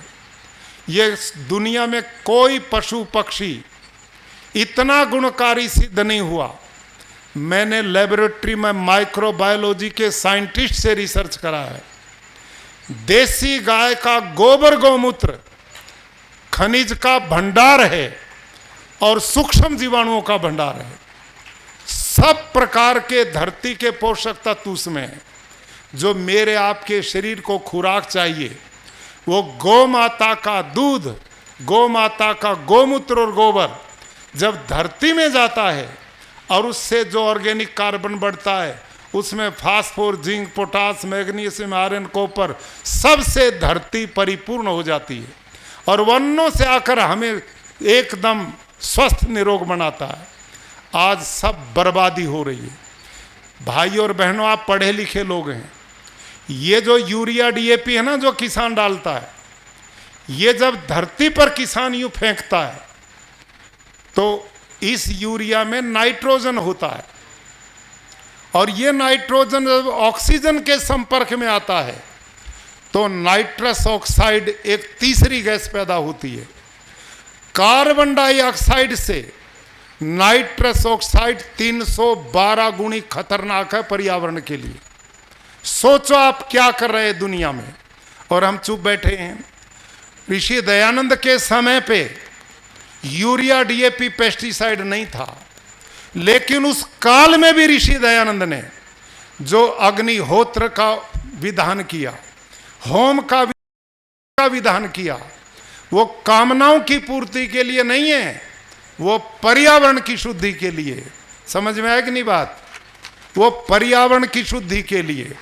[SPEAKER 1] ये दुनिया में कोई पशु पक्षी इतना गुणकारी सिद्ध नहीं हुआ। मैंने लेबोरेटरी में माइक्रोबायोलॉजी के साइंटिस्ट से रिसर्च करा है। देसी गाय का गोबर गौमूत्र खनिज का भंडार है और सूक्ष्म जीवाणुओं का भंडार है। सब प्रकार के धरती के पोषक तत्व उसमें है। जो मेरे आपके शरीर को खुराक चाहिए, वो गौ माता का दूध, गौ माता का गोमूत्र और गोबर जब धरती में जाता है और उससे जो ऑर्गेनिक कार्बन बढ़ता है, उसमें phosphor, zinc, potash, magnesium, iron, copper, सबसे धरती परिपूर्ण हो जाती है और वनों से आकर हमें एकदम स्वस्थ निरोग बनाता है। आज सब बर्बादी हो रही है। भाई और बहनों, आप पढ़े लिखे लोग हैं, ये जो यूरिया डीएपी है ना जो किसान डालता है, ये जब धरती पर किसान यूं फेंकता है तो इस यूरिया में नाइट्रोजन होता है और ये नाइट्रोजन जब ऑक्सीजन के संपर्क में आता है तो नाइट्रस ऑक्साइड एक तीसरी गैस पैदा होती है। कार्बन डाइऑक्साइड से नाइट्रस ऑक्साइड 312 गुणी खतरनाक है पर्यावरण के लिए। सोचो आप क्या कर रहे हैं दुनिया में और हम चुप बैठे हैं। ऋषि दयानंद के समय पे यूरिया डीएपी पेस्टिसाइड नहीं था, लेकिन उस काल में भी ऋषि दयानंद ने जो अग्निहोत्र का विधान किया, होम का विधान किया, वो कामनाओं की पूर्ति के लिए नहीं है, वो पर्यावरण की शुद्धि के लिए। समझ में आया कि नहीं बात? वो पर्यावरण की शुद्धि के लिए।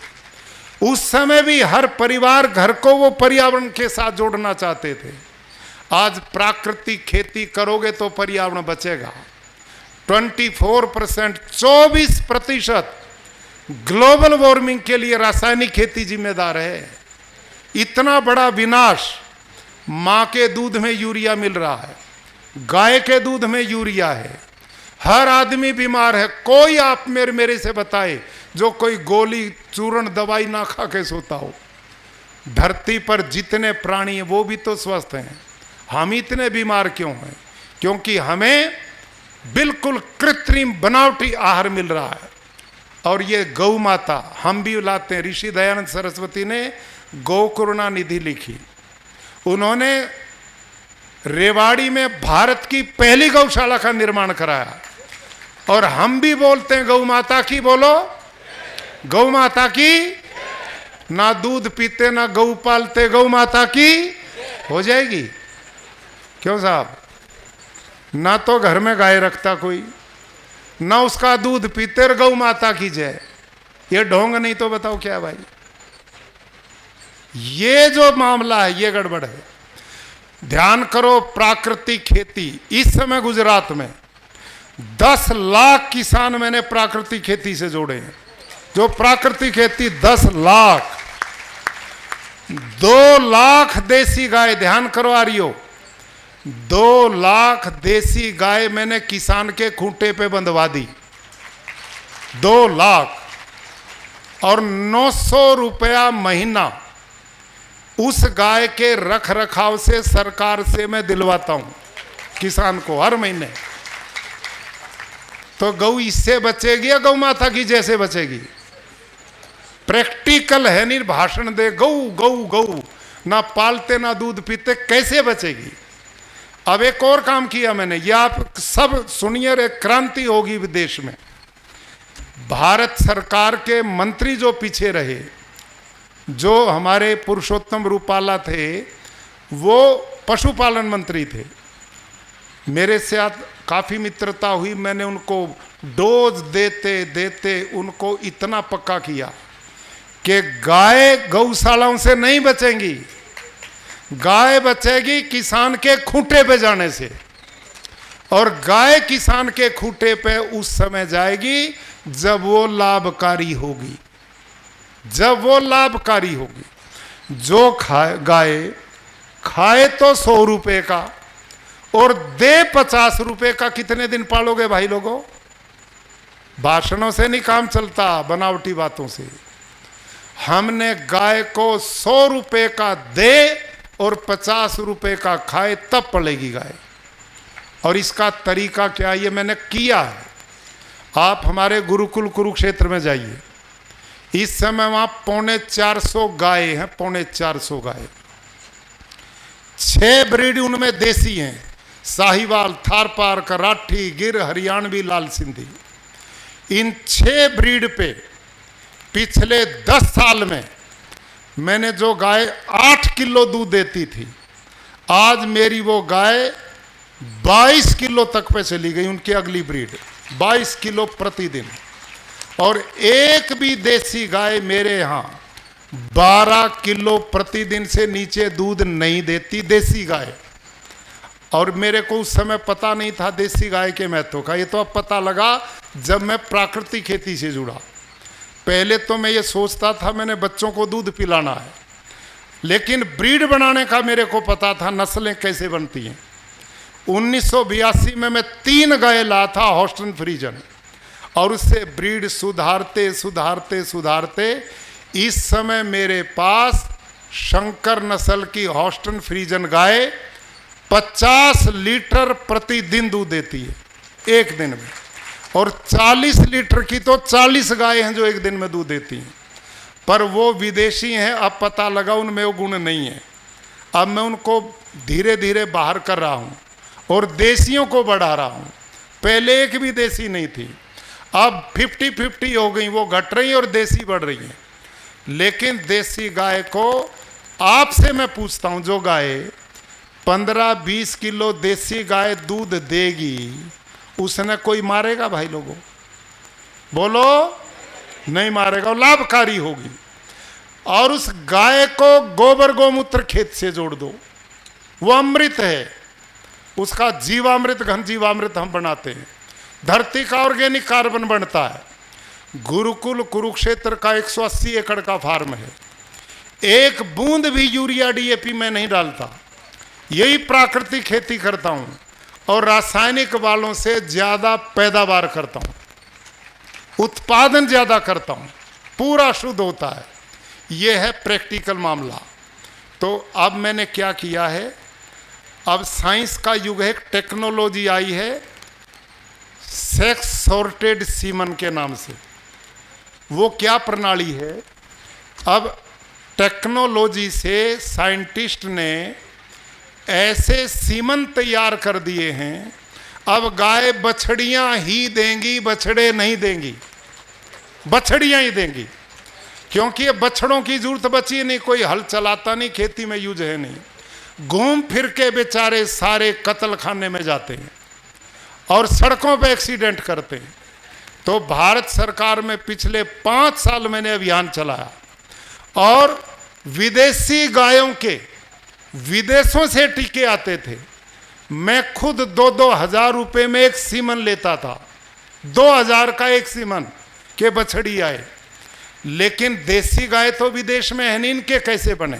[SPEAKER 1] उस समय भी हर परिवार घर को वो पर्यावरण के साथ जोड़ना चाहते थे। आज प्राकृतिक खेती करोगे तो पर्यावरण बचेगा। 24%, 24% ग्लोबल वार्मिंग के लिए रासायनिक खेती जिम्मेदार है। इतना बड़ा विनाश। माँ के दूध में यूरिया मिल रहा है, गाय के दूध में यूरिया है, हर आदमी बीमार है। कोई आप मेरे से बताए जो कोई गोली चूर्ण दवाई ना खा के सोता हो। धरती पर जितने प्राणी हैं वो भी तो स्वस्थ हैं, हम इतने बीमार क्यों हैं? क्योंकि हमें बिल्कुल कृत्रिम बनावटी आहार मिल रहा है। और ये गौ माता हम भी लाते हैं। ऋषि दयानंद सरस्वती ने गौ करुणा निधि लिखी। उन्होंने रेवाड़ी में भारत की पहली गौशाला का निर्माण कराया और हम भी बोलते हैं गौ माता की, बोलो गौ माता की। ना दूध पीते ना गौ पालते, गौ माता की हो जाएगी। क्यों साहब? ना तो घर में गाय रखता कोई, ना उसका दूध पीते और गौ माता की जय। ये ढोंग नहीं तो बताओ क्या भाई? ये जो मामला है ये गड़बड़ है। ध्यान करो, प्राकृतिक खेती इस समय गुजरात में 10 लाख किसान मैंने प्राकृतिक खेती से जोड़े हैं। जो प्राकृतिक खेती 10 लाख, 2 लाख देसी गाय। ध्यान करो आर्यो, 2 लाख देसी गाय मैंने किसान के खूंटे पे बंधवा दी। 2 लाख और 900 रुपया महीना उस गाय के रख रखाव से सरकार से मैं दिलवाता हूं किसान को हर महीने। तो गौ इससे बचेगी या गौ माता की जैसे बचेगी? प्रैक्टिकल है, नहीं भाषण दे गौ गौ गौ, ना पालते ना दूध पीते, कैसे बचेगी? अब एक और काम किया मैंने, ये आप सब सुनिए, एक क्रांति होगी विदेश में। भारत सरकार के मंत्री जो पीछे रहे, जो हमारे पुरुषोत्तम रूपाला थे, वो पशुपालन मंत्री थे। मेरे साथ काफ़ी मित्रता हुई। मैंने उनको डोज देते देते उनको इतना पक्का किया कि गाय गौशालाओं से नहीं बचेंगी, गाय बचेगी किसान के खूंटे पे जाने से। और गाय किसान के खूंटे पे उस समय जाएगी जब वो लाभकारी होगी, जब वो लाभकारी होगी। जो गाय खाए तो 100 रुपए का और दे 50 रुपए का, कितने दिन पालोगे भाई लोगों? भाषणों से नहीं काम चलता, बनावटी बातों से। हमने गाय को 100 रुपए का दे और 50 रुपए का खाए तब पलेगी गाय। और इसका तरीका क्या, ये मैंने किया है। आप हमारे गुरुकुल कुरुक्षेत्र में जाइए, इस समय वहां 450 गाय हैं, 450 गाय। 6 ब्रीड उनमें देसी हैं, साहिवाल, थारपार, कराठी, गिर, हरियाणवी, लाल सिंधी। इन 6 ब्रीड पे पिछले 10 साल में मैंने जो गाय 8 किलो दूध देती थी, आज मेरी वो गाय 22 किलो तक पे चली गई। उनकी अगली ब्रीड 22 किलो प्रतिदिन। और एक भी देसी गाय मेरे यहाँ 12 किलो प्रतिदिन से नीचे दूध नहीं देती, देसी गाय। और मेरे को उस समय पता नहीं था देसी गाय के महत्व का, ये तो अब पता लगा जब मैं प्राकृतिक खेती से जुड़ा। पहले तो मैं ये सोचता था मैंने बच्चों को दूध पिलाना है, लेकिन ब्रीड बनाने का मेरे को पता था, नस्लें कैसे बनती हैं। 1982 में मैं 3 गाय लाया था हॉस्टन फ्रीजन, और उससे ब्रीड सुधारते सुधारते सुधारते इस समय मेरे पास शंकर नस्ल की हॉस्टन फ्रीजन गाय 50 लीटर प्रतिदिन दूध देती है एक दिन में, और 40 लीटर की तो 40 गाय हैं जो एक दिन में दूध देती हैं। पर वो विदेशी हैं, अब पता लगा उनमें वो गुण नहीं है। अब मैं उनको धीरे धीरे बाहर कर रहा हूँ और देसियों को बढ़ा रहा हूँ। पहले एक भी देसी नहीं थी, अब 50-50 हो गई, वो घट रही और देसी बढ़ रही है। लेकिन देसी गाय को आपसे मैं पूछता हूँ, जो गाय 15-20 किलो देसी गाय दूध देगी, उसने कोई मारेगा भाई लोगों? बोलो, नहीं मारेगा, लाभकारी होगी। और उस गाय को गोबर गोमूत्र खेत से जोड़ दो, वो अमृत है, उसका जीवामृत घन जीवामृत हम बनाते हैं, धरती का ऑर्गेनिक कार्बन बनता है। गुरुकुल कुरुक्षेत्र का 180 एकड़ का फार्म है, एक बूंद भी यूरिया डीएपी में नहीं डालता, यही प्राकृतिक खेती करता हूं और रासायनिक वालों से ज्यादा पैदावार करता हूं, उत्पादन ज्यादा करता हूं, पूरा शुद्ध होता है। यह है प्रैक्टिकल मामला। तो अब मैंने क्या किया है, अब साइंस का युग है, टेक्नोलॉजी आई है सेक्स सॉर्टेड सीमन के नाम से। वो क्या प्रणाली है, अब टेक्नोलॉजी से साइंटिस्ट ने ऐसे सीमन तैयार कर दिए हैं, अब गाय बछड़ियां ही देंगी, बछड़े नहीं देंगी, बछड़ियां ही देंगी, क्योंकि ये बछड़ों की जरूरत बची नहीं, कोई हल चलाता नहीं, खेती में यूज है नहीं। घूम फिर के बेचारे सारे कत्ल खाने में जाते हैं और सड़कों पे एक्सीडेंट करते हैं। तो भारत सरकार में पिछले 5 साल मैंने अभियान चलाया और विदेशी गायों के विदेशों से टीके आते थे, मैं खुद 2-2 हजार रुपये में एक सीमन लेता था, 2000 का एक सीमन के बछड़ी आए। लेकिन देसी गाय तो विदेश में है नहीं, इनके कैसे बने?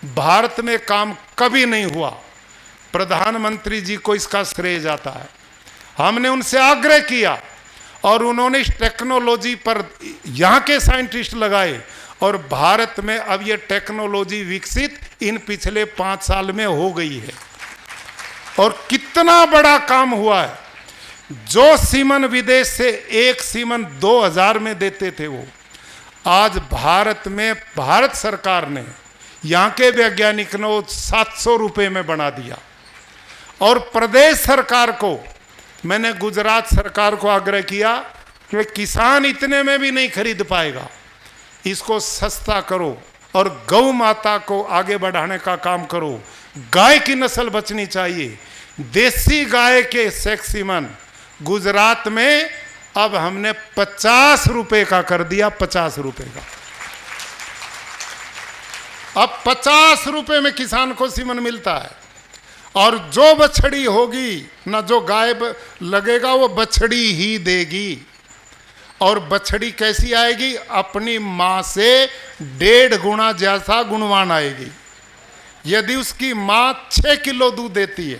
[SPEAKER 1] भारत में काम कभी नहीं हुआ, प्रधानमंत्री जी को इसका श्रेय जाता है। हमने उनसे आग्रह किया और उन्होंने इस टेक्नोलॉजी पर यहाँ के साइंटिस्ट लगाए और भारत में अब ये टेक्नोलॉजी विकसित इन पिछले 5 साल में हो गई है। और कितना बड़ा काम हुआ है, जो सीमन विदेश से एक सीमन 2000 में देते थे, वो आज भारत में भारत सरकार ने, यहाँ के वैज्ञानिक ने 700 रुपये में बना दिया। और प्रदेश सरकार को, मैंने गुजरात सरकार को आग्रह किया कि किसान इतने में भी नहीं खरीद पाएगा, इसको सस्ता करो और गौ माता को आगे बढ़ाने का काम करो। गाय की नस्ल बचनी चाहिए। देसी गाय के सेक्स सीमन गुजरात में अब हमने 50 रुपए का कर दिया, 50 रुपए का। अब 50 रुपए में किसान को सीमन मिलता है और जो बछड़ी होगी ना, जो गाय लगेगा वो बछड़ी ही देगी। और बछड़ी कैसी आएगी? अपनी मां से 1.5 गुना जैसा गुणवान आएगी। यदि उसकी मां 6 किलो दूध देती है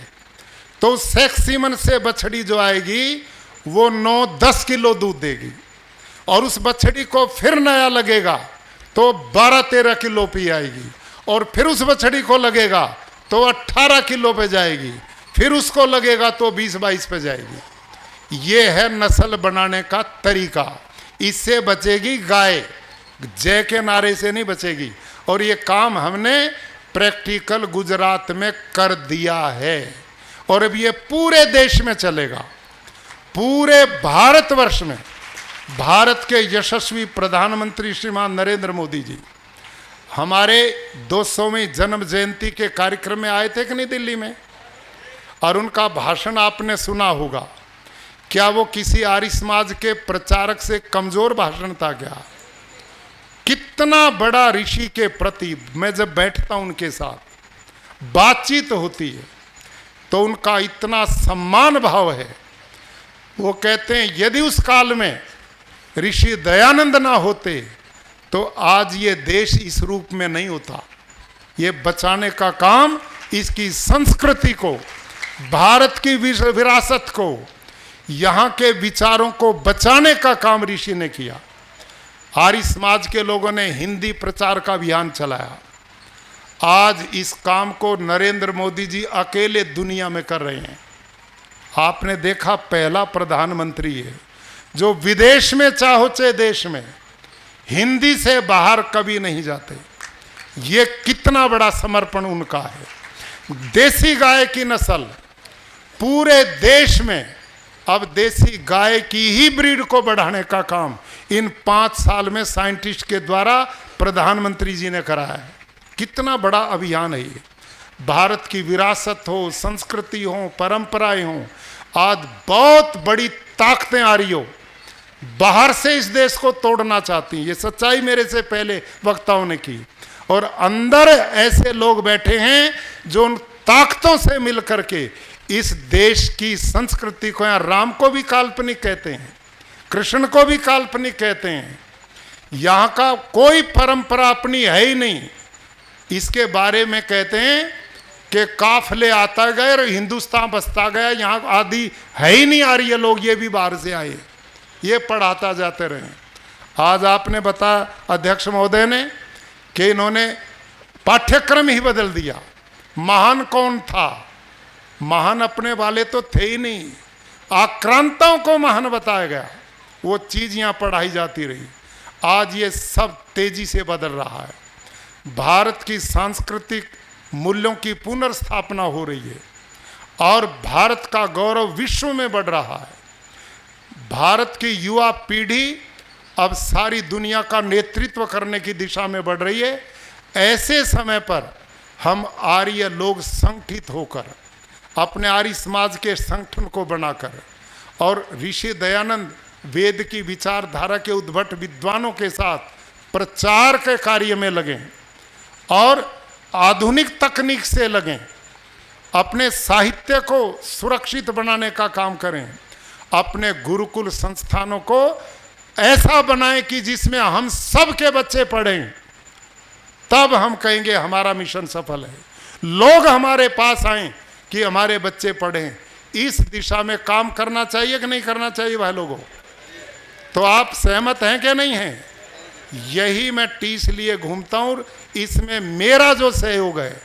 [SPEAKER 1] तो सेक्स सीमन से बछड़ी जो आएगी वो 9-10 किलो दूध देगी। और उस बछड़ी को फिर नया लगेगा तो 12-13 किलो पे आएगी, और फिर उस बछड़ी को लगेगा तो 18 किलो पे जाएगी, फिर उसको लगेगा तो 20-22 पे जाएगी। ये है नस्ल बनाने का तरीका। इससे बचेगी गाय, जय के नारे से नहीं बचेगी। और ये काम हमने प्रैक्टिकल गुजरात में कर दिया है और अब ये पूरे देश में चलेगा, पूरे भारतवर्ष में। भारत के यशस्वी प्रधानमंत्री श्रीमान नरेंद्र मोदी जी हमारे 200वीं जन्म जयंती के कार्यक्रम में आए थे कि नहीं दिल्ली में, और उनका भाषण आपने सुना होगा क्या वो किसी आर्य समाज के प्रचारक से कमजोर भाषण था क्या? कितना बड़ा ऋषि के प्रति मैं जब बैठता हूं उनके साथ बातचीत होती है तो उनका इतना सम्मान भाव है। वो कहते हैं यदि उस काल में ऋषि दयानंद ना होते तो आज ये देश इस रूप में नहीं होता। ये बचाने का काम, इसकी संस्कृति को, भारत की विरासत को, यहाँ के विचारों को बचाने का काम ऋषि ने किया। आर्य समाज के लोगों ने हिंदी प्रचार का अभियान चलाया। आज इस काम को नरेंद्र मोदी जी अकेले दुनिया में कर रहे हैं। आपने देखा पहला प्रधानमंत्री है जो विदेश में चाहो चाहे देश में हिंदी से बाहर कभी नहीं जाते। ये कितना बड़ा समर्पण उनका है। देसी गाय की नस्ल पूरे देश में, अब देसी गाय की ही ब्रीड को बढ़ाने का काम इन 5 साल में साइंटिस्ट के द्वारा प्रधानमंत्री जी ने कराया है। कितना बड़ा अभियान है ये। भारत की विरासत हो, संस्कृति हो, परंपराएं हो, आज बहुत बड़ी ताकतें आ रही हो बाहर से इस देश को तोड़ना चाहती हैं। ये सच्चाई मेरे से पहले वक्ताओं ने की, और अंदर ऐसे लोग बैठे हैं जो उन ताकतों से मिल करके इस देश की संस्कृति को, यहाँ राम को भी काल्पनिक कहते हैं, कृष्ण को भी काल्पनिक कहते हैं, यहाँ का कोई परंपरा अपनी है ही नहीं। इसके बारे में कहते हैं कि काफले आता गए और हिंदुस्तान बसता गया, यहाँ आदि है ही नहीं आ रही है, लोग ये भी बाहर से आए, ये पढ़ाता जाते रहे। आज आपने बताया अध्यक्ष महोदय ने कि इन्होंने पाठ्यक्रम ही बदल दिया। महान कौन था? महान अपने वाले तो थे ही नहीं, आक्रांताओं को महान बताया गया, वो चीज यहाँ पढ़ाई जाती रही। आज ये सब तेजी से बदल रहा है। भारत की सांस्कृतिक मूल्यों की पुनर्स्थापना हो रही है और भारत का गौरव विश्व में बढ़ रहा है। भारत की युवा पीढ़ी अब सारी दुनिया का नेतृत्व करने की दिशा में बढ़ रही है। ऐसे समय पर हम आर्य लोग संगठित होकर अपने आर्य समाज के संगठन को बनाकर और ऋषि दयानंद वेद की विचारधारा के उद्भट विद्वानों के साथ प्रचार के कार्य में लगें और आधुनिक तकनीक से लगें, अपने साहित्य को सुरक्षित बनाने का काम करें, अपने गुरुकुल संस्थानों को ऐसा बनाएं कि जिसमें हम सब के बच्चे पढ़ें, तब हम कहेंगे हमारा मिशन सफल है। लोग हमारे पास आएं कि हमारे बच्चे पढ़ें। इस दिशा में काम करना चाहिए कि नहीं करना चाहिए भाई लोगों? तो आप सहमत हैं कि नहीं हैं? यही मैं टीस लिए घूमता हूं। इसमें मेरा जो सहयोग है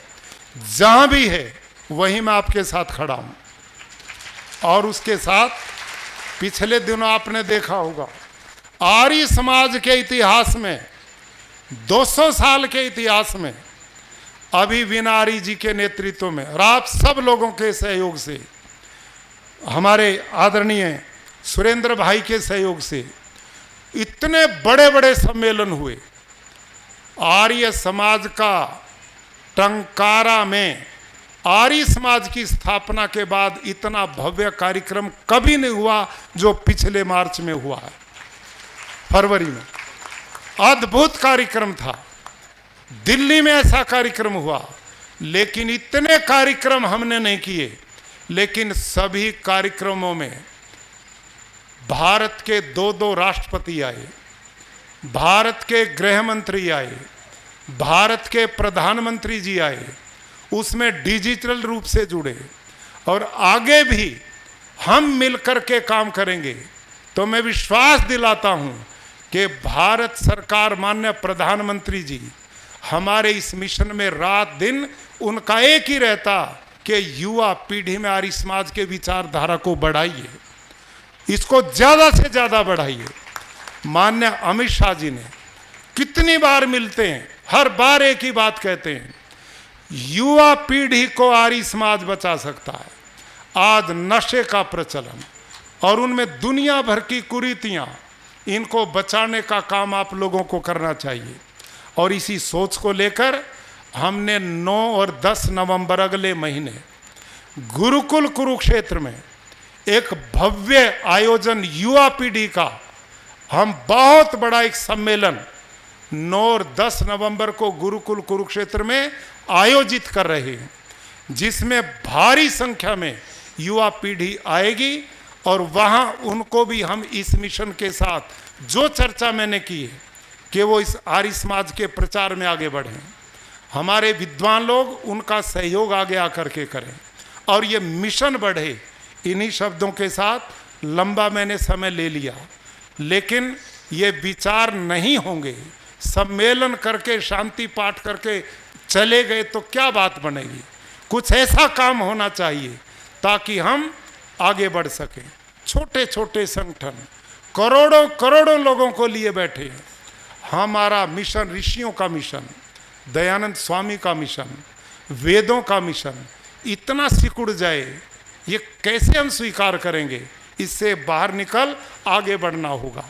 [SPEAKER 1] जहां भी है वहीं मैं आपके साथ खड़ा हूं। और उसके साथ पिछले दिनों आपने देखा होगा आर्य समाज के इतिहास में, 200 साल के इतिहास में, अभी विनारी जी के नेतृत्व में और आप सब लोगों के सहयोग से, हमारे आदरणीय सुरेंद्र भाई के सहयोग से इतने बड़े बड़े सम्मेलन हुए। आर्य समाज का टंकारा में आर्य समाज की स्थापना के बाद इतना भव्य कार्यक्रम कभी नहीं हुआ जो पिछले मार्च में हुआ है, फरवरी में। अद्भुत कार्यक्रम था। दिल्ली में ऐसा कार्यक्रम हुआ, लेकिन इतने कार्यक्रम हमने नहीं किए। लेकिन सभी कार्यक्रमों में भारत के 2 राष्ट्रपति आए, भारत के गृह मंत्री आए, भारत के प्रधानमंत्री जी आए, उसमें डिजिटल रूप से जुड़े। और आगे भी हम मिलकर के काम करेंगे तो मैं विश्वास दिलाता हूं कि भारत सरकार, माननीय प्रधानमंत्री जी हमारे इस मिशन में रात दिन उनका एक ही रहता कि युवा पीढ़ी में आर्य समाज के विचारधारा को बढ़ाइए, इसको ज्यादा से ज्यादा बढ़ाइए। माननीय अमित शाह जी ने कितनी बार मिलते हैं, हर बार एक ही बात कहते हैं, युवा पीढ़ी को आर्य समाज बचा सकता है। आज नशे का प्रचलन और उनमें दुनिया भर की कुरीतियां, इनको बचाने का काम आप लोगों को करना चाहिए। और इसी सोच को लेकर हमने 9 और 10 नवंबर अगले महीने गुरुकुल कुरुक्षेत्र में एक भव्य आयोजन युवा पीढ़ी का हम बहुत बड़ा एक सम्मेलन 9 और 10 नवंबर को गुरुकुल कुरुक्षेत्र में आयोजित कर रहे हैं, जिसमें भारी संख्या में युवा पीढ़ी आएगी और वहां उनको भी हम इस मिशन के साथ जो चर्चा मैंने की है कि वो इस आर्य समाज के प्रचार में आगे बढ़ें, हमारे विद्वान लोग उनका सहयोग आगे आकर के करें और ये मिशन बढ़े। इन्हीं शब्दों के साथ लंबा मैंने समय ले लिया, लेकिन ये विचार नहीं होंगे सम्मेलन करके शांति पाठ करके चले गए तो क्या बात बनेगी। कुछ ऐसा काम होना चाहिए ताकि हम आगे बढ़ सकें। छोटे छोटे संगठन करोड़ों करोड़ों लोगों को लिए बैठे हैं। हमारा मिशन ऋषियों का मिशन, दयानंद स्वामी का मिशन, वेदों का मिशन इतना सिकुड़ जाए, ये कैसे हम स्वीकार करेंगे। इससे बाहर निकल आगे बढ़ना होगा।